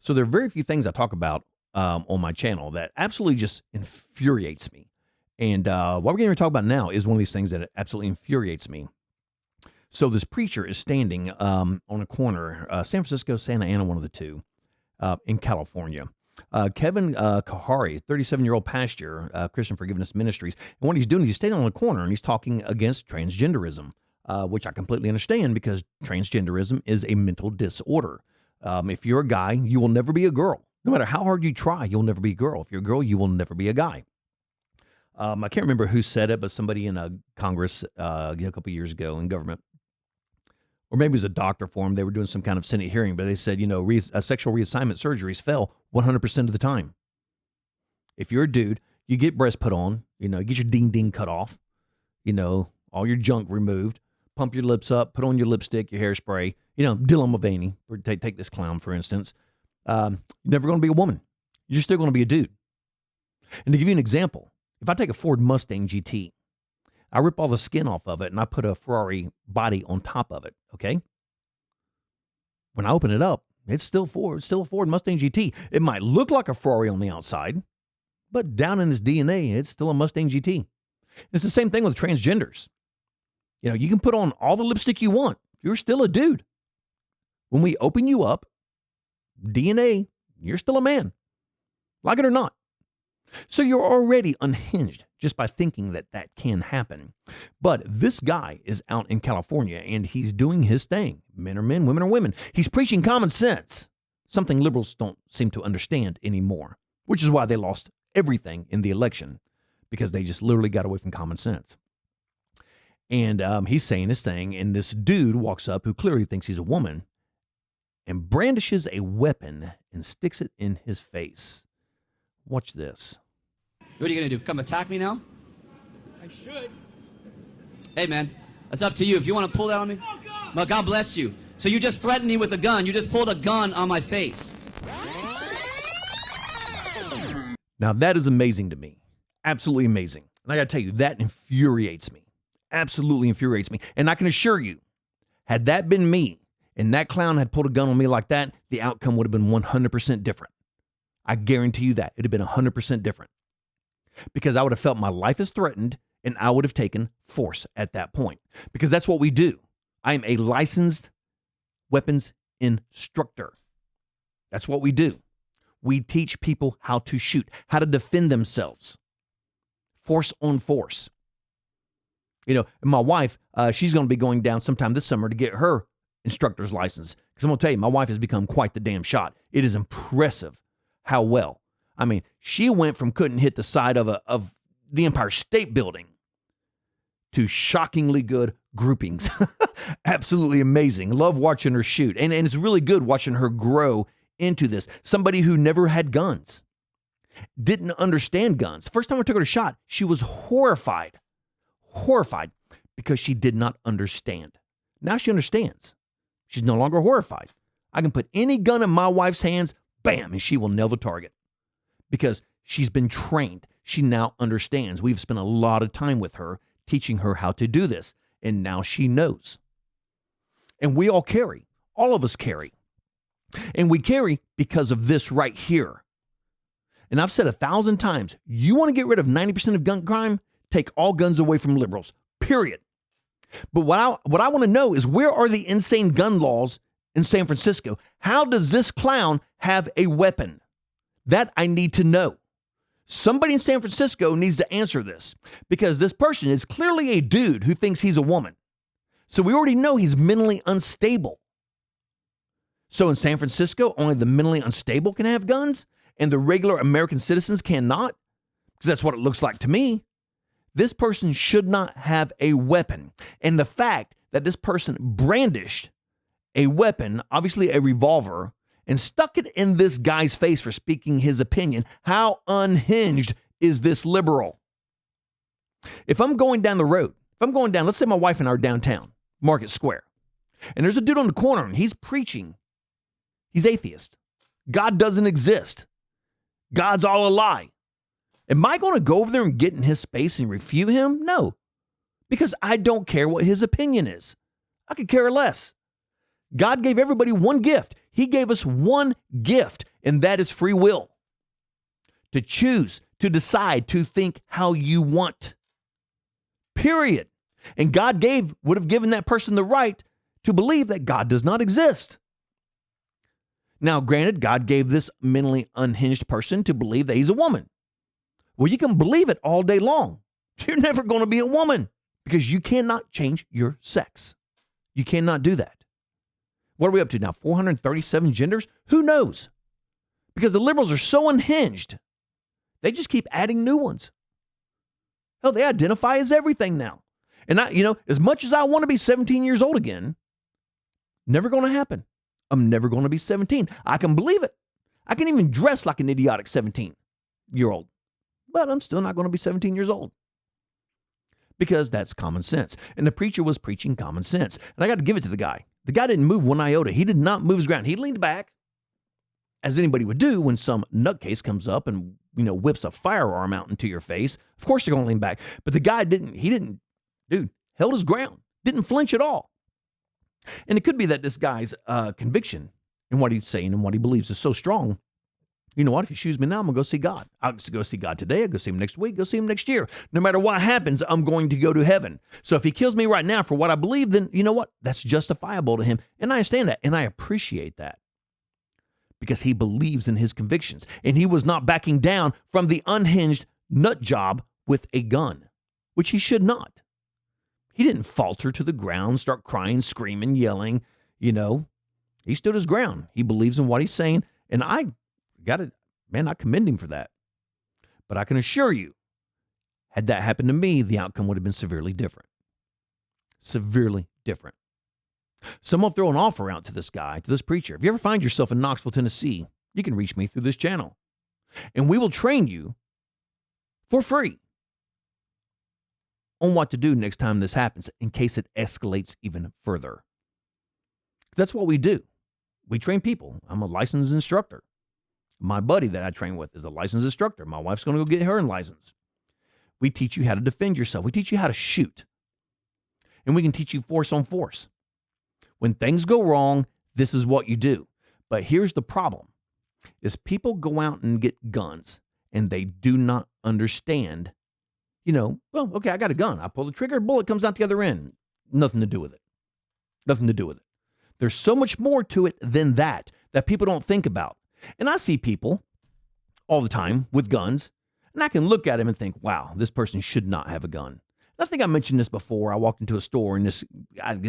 So there are very few things I talk about on my channel that absolutely just infuriates me. And what we're going to talk about now is one of these things that absolutely infuriates me. So this preacher is standing on a corner, San Francisco, Santa Ana, one of the two, in California. Kevin Kahari, 37-year-old pastor, Christian Forgiveness Ministries. And what he's doing is he's standing on a corner and he's talking against transgenderism, which I completely understand because transgenderism is a mental disorder. If you're a guy, you will never be a girl. No matter how hard you try, you'll never be a girl. If you're a girl, you will never be a guy. I can't remember who said it, but somebody in Congress a couple of years ago in government, or maybe it was a doctor for them. They were doing some kind of Senate hearing, but they said, sexual reassignment surgeries fail 100% of the time. If you're a dude, you get breasts put on, you get your ding-ding cut off, all your junk removed, pump your lips up, put on your lipstick, your hairspray, Dylan Mulvaney, or take this clown, for instance. You're never going to be a woman. You're still going to be a dude. And to give you an example, if I take a Ford Mustang GT, I rip all the skin off of it and I put a Ferrari body on top of it, okay? When I open it up, it's still a Ford Mustang GT. It might look like a Ferrari on the outside, but down in its DNA, it's still a Mustang GT. It's the same thing with transgenders. You can put on all the lipstick you want. You're still a dude. When we open you up, DNA, you're still a man. Like it or not. So you're already unhinged just by thinking that can happen. But this guy is out in California and he's doing his thing. Men are men, women are women. He's preaching common sense, something liberals don't seem to understand anymore, which is why they lost everything in the election, because they just literally got away from common sense. And he's saying his thing, and this dude walks up who clearly thinks he's a woman and brandishes a weapon and sticks it in his face. Watch this. What are you going to do? Come attack me now? I should. Hey, man, that's up to you. If you want to pull that on me. Oh, God. Well, God bless you. So you just threatened me with a gun. You just pulled a gun on my face. Now, that is amazing to me. Absolutely amazing. And I got to tell you, that infuriates me. Absolutely infuriates me. And I can assure you, had that been me and that clown had pulled a gun on me like that, the outcome would have been 100% different. I guarantee you that. It would have been 100% different. Because I would have felt my life is threatened and I would have taken force at that point. Because that's what we do. I am a licensed weapons instructor. That's what we do. We teach people how to shoot, how to defend themselves. Force on force. My wife, she's going to be going down sometime this summer to get her instructor's license. Because I'm going to tell you, my wife has become quite the damn shot. It is impressive how well. I mean, she went from couldn't hit the side of the Empire State Building to shockingly good groupings. Absolutely amazing. Love watching her shoot. And it's really good watching her grow into this. Somebody who never had guns, didn't understand guns. First time I took her to shot, she was horrified because she did not understand. Now she understands. She's no longer horrified. I can put any gun in my wife's hands, bam, and she will nail the target because she's been trained. She now understands. We've spent a lot of time with her teaching her how to do this, and now she knows. And we all carry. All of us carry. And we carry because of this right here. And I've said 1,000 times, you want to get rid of 90% of gun crime? Take all guns away from liberals, period. But what I want to know is, where are the insane gun laws in San Francisco? How does this clown have a weapon? That I need to know. Somebody in San Francisco needs to answer this, because this person is clearly a dude who thinks he's a woman. So we already know he's mentally unstable. So in San Francisco, only the mentally unstable can have guns and the regular American citizens cannot? Because that's what it looks like to me. This person should not have a weapon. And the fact that this person brandished a weapon, obviously a revolver, and stuck it in this guy's face for speaking his opinion, how unhinged is this liberal? If I'm going down the road, let's say my wife and I are downtown, Market Square, and there's a dude on the corner and he's preaching. He's atheist. God doesn't exist. God's all a lie. Am I going to go over there and get in his space and refute him? No, because I don't care what his opinion is. I could care less. God gave everybody one gift. He gave us one gift, And that is free will. To choose, to decide, to think how you want. Period. And God would have given that person the right to believe that God does not exist. Now, granted, God gave this mentally unhinged person to believe that he's a woman. Well, you can believe it all day long. You're never going to be a woman because you cannot change your sex. You cannot do that. What are we up to now? 437 genders? Who knows? Because the liberals are so unhinged, they just keep adding new ones. Hell, they identify as everything now. And as much as I want to be 17 years old again, never going to happen. I'm never going to be 17. I can believe it. I can even dress like an idiotic 17-year-old. But I'm still not going to be 17 years old. Because that's common sense. And the preacher was preaching common sense. And I got to give it to the guy. The guy didn't move one iota. He did not move his ground. He leaned back, as anybody would do when some nutcase comes up and, whips a firearm out into your face. Of course you're going to lean back. But the guy held his ground. Didn't flinch at all. And it could be that this guy's conviction in what he's saying and what he believes is so strong. You know what? If he shoots me now, I'm going to go see God. I'll go see God today. I'll go see him next week. Go see him next year. No matter what happens, I'm going to go to heaven. So if he kills me right now for what I believe, then you know what? That's justifiable to him. And I understand that. And I appreciate that. Because he believes in his convictions. And he was not backing down from the unhinged nut job with a gun, which he should not. He didn't falter to the ground, start crying, screaming, yelling. He stood his ground. He believes in what he's saying. And I commend him for that. But I can assure you, had that happened to me, the outcome would have been severely different. Severely different. So I'm going to throw an offer out to this guy, to this preacher. If you ever find yourself in Knoxville, Tennessee, you can reach me through this channel. And we will train you for free on what to do next time this happens in case it escalates even further. That's what we do. We train people. I'm a licensed instructor. My buddy that I train with is a licensed instructor. My wife's going to go get her license. We teach you how to defend yourself. We teach you how to shoot. And we can teach you force on force. When things go wrong, this is what you do. But here's the problem, is people go out and get guns and they do not understand, okay, I got a gun. I pull the trigger, bullet comes out the other end. Nothing to do with it. Nothing to do with it. There's so much more to it than that people don't think about. And I see people all the time with guns, and I can look at him and think, wow, this person should not have a gun. And I think I mentioned this before. I walked into a store, and this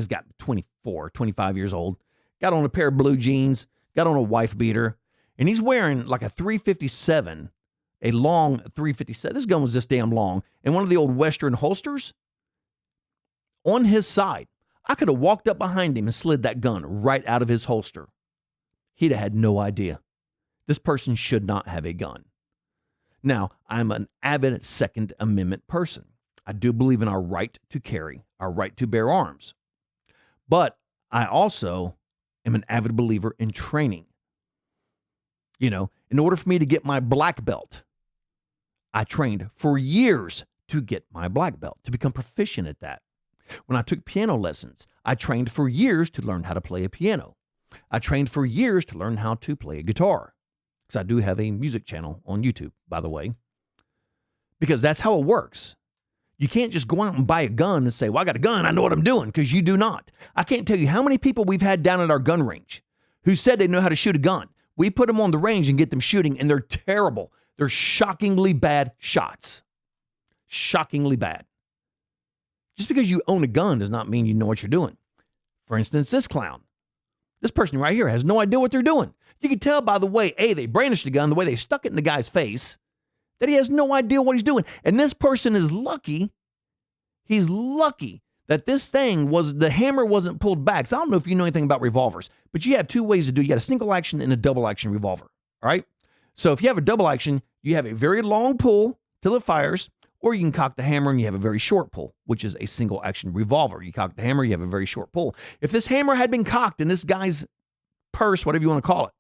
guy, 24, 25 years old, got on a pair of blue jeans, got on a wife beater, and he's wearing like a 357, a long 357. This gun was this damn long, and one of the old Western holsters on his side. I could have walked up behind him and slid that gun right out of his holster. He'd have had no idea. This person should not have a gun. Now, I'm an avid Second Amendment person. I do believe in our right to carry, our right to bear arms. But I also am an avid believer in training. In order for me to get my black belt, I trained for years to get my black belt, to become proficient at that. When I took piano lessons, I trained for years to learn how to play a piano. I trained for years to learn how to play a guitar. Because I do have a music channel on YouTube, by the way. Because that's how it works. You can't just go out and buy a gun and say, well, I got a gun, I know what I'm doing, because you do not. I can't tell you how many people we've had down at our gun range who said they know how to shoot a gun. We put them on the range and get them shooting, and they're terrible. They're shockingly bad shots. Shockingly bad. Just because you own a gun does not mean you know what you're doing. For instance, this clown. This person right here has no idea what they're doing. You can tell by the way, they brandished the gun, the way they stuck it in the guy's face, that he has no idea what he's doing. And this person is lucky. He's lucky that this thing the hammer wasn't pulled back. So I don't know if you know anything about revolvers, but you have two ways to do it. You got a single action and a double action revolver. All right. So if you have a double action, you have a very long pull till it fires, or you can cock the hammer and you have a very short pull, which is a single action revolver. You cock the hammer, you have a very short pull. If this hammer had been cocked in this guy's purse, whatever you want to call it,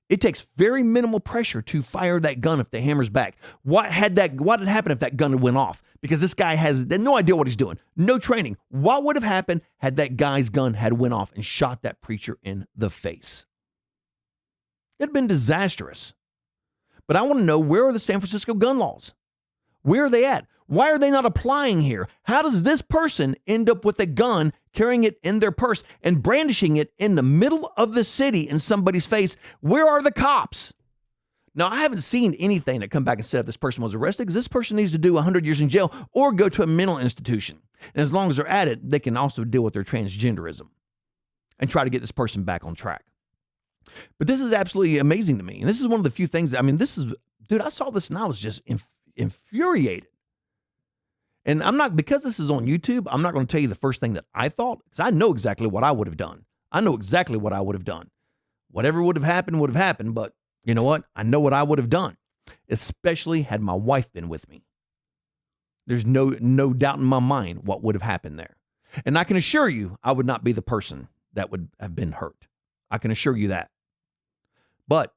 it takes very minimal pressure to fire that gun if the hammer's back. What had happened if that gun went off? Because this guy has no idea what he's doing. No training. What would have happened had that guy's gun had went off and shot that preacher in the face? It'd been disastrous. But I want to know, where are the San Francisco gun laws? Where are they at? Why are they not applying here? How does this person end up with a gun, carrying it in their purse and brandishing it in the middle of the city in somebody's face? Where are the cops? Now, I haven't seen anything that come back and said if this person was arrested, because this person needs to do 100 years in jail or go to a mental institution. And as long as they're at it, they can also deal with their transgenderism and try to get this person back on track. But this is absolutely amazing to me. And this is one of the few things dude, I saw this and I was just infuriated. And because this is on YouTube, I'm not going to tell you the first thing that I thought, because I know exactly what I would have done. Whatever would have happened, but you know what? I know what I would have done, especially had my wife been with me. There's no doubt in my mind what would have happened there. And I can assure you, I would not be the person that would have been hurt. I can assure you that. But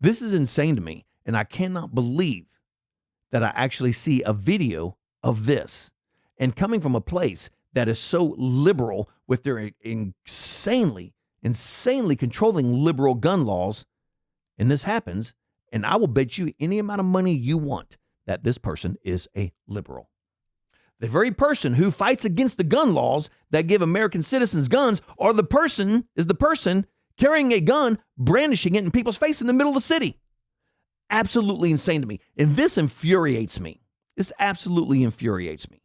this is insane to me, and I cannot believe that I actually see a video of this, and coming from a place that is so liberal with their insanely controlling liberal gun laws, and this happens, and I will bet you any amount of money you want that this person is a liberal. The very person who fights against the gun laws that give American citizens guns is the person carrying a gun, brandishing it in people's face in the middle of the city. Absolutely insane to me. And this infuriates me. This absolutely infuriates me.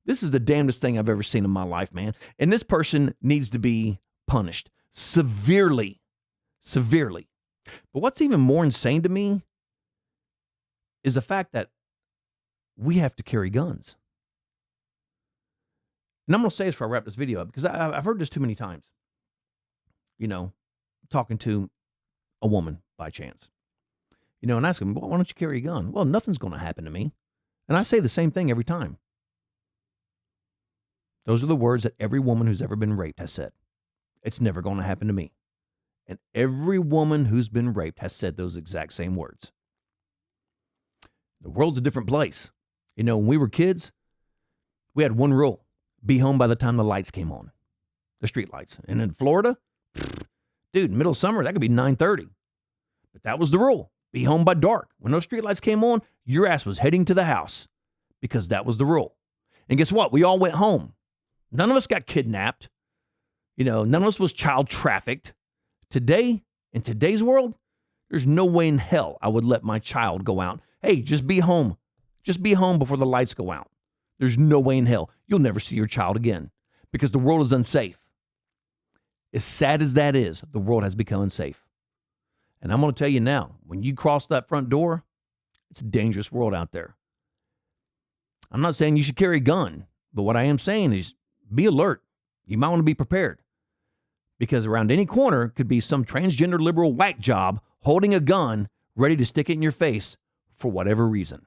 This is the damnedest thing I've ever seen in my life, man. And this person needs to be punished severely. But what's even more insane to me is the fact that we have to carry guns. And I'm going to say this before I wrap this video up, because I've heard this too many times. Talking to a woman by chance. And ask them, well, why don't you carry a gun? Well, nothing's going to happen to me. And I say the same thing every time. Those are the words that every woman who's ever been raped has said. It's never going to happen to me. And every woman who's been raped has said those exact same words. The world's a different place. When we were kids, we had one rule: be home by the time the lights came on, the street lights. And in Florida, dude, middle of summer, that could be 9:30. But that was the rule. Be home by dark. When those street lights came on, your ass was heading to the house, because that was the rule. And guess what? We all went home. None of us got kidnapped. None of us was child trafficked. Today, in today's world, there's no way in hell I would let my child go out. Hey, just be home. Just be home before the lights go out. There's no way in hell. You'll never see your child again, because the world is unsafe. As sad as that is, the world has become unsafe. And I'm going to tell you now, when you cross that front door, it's a dangerous world out there. I'm not saying you should carry a gun, but what I am saying is be alert. You might want to be prepared, because around any corner could be some transgender liberal whack job holding a gun ready to stick it in your face for whatever reason.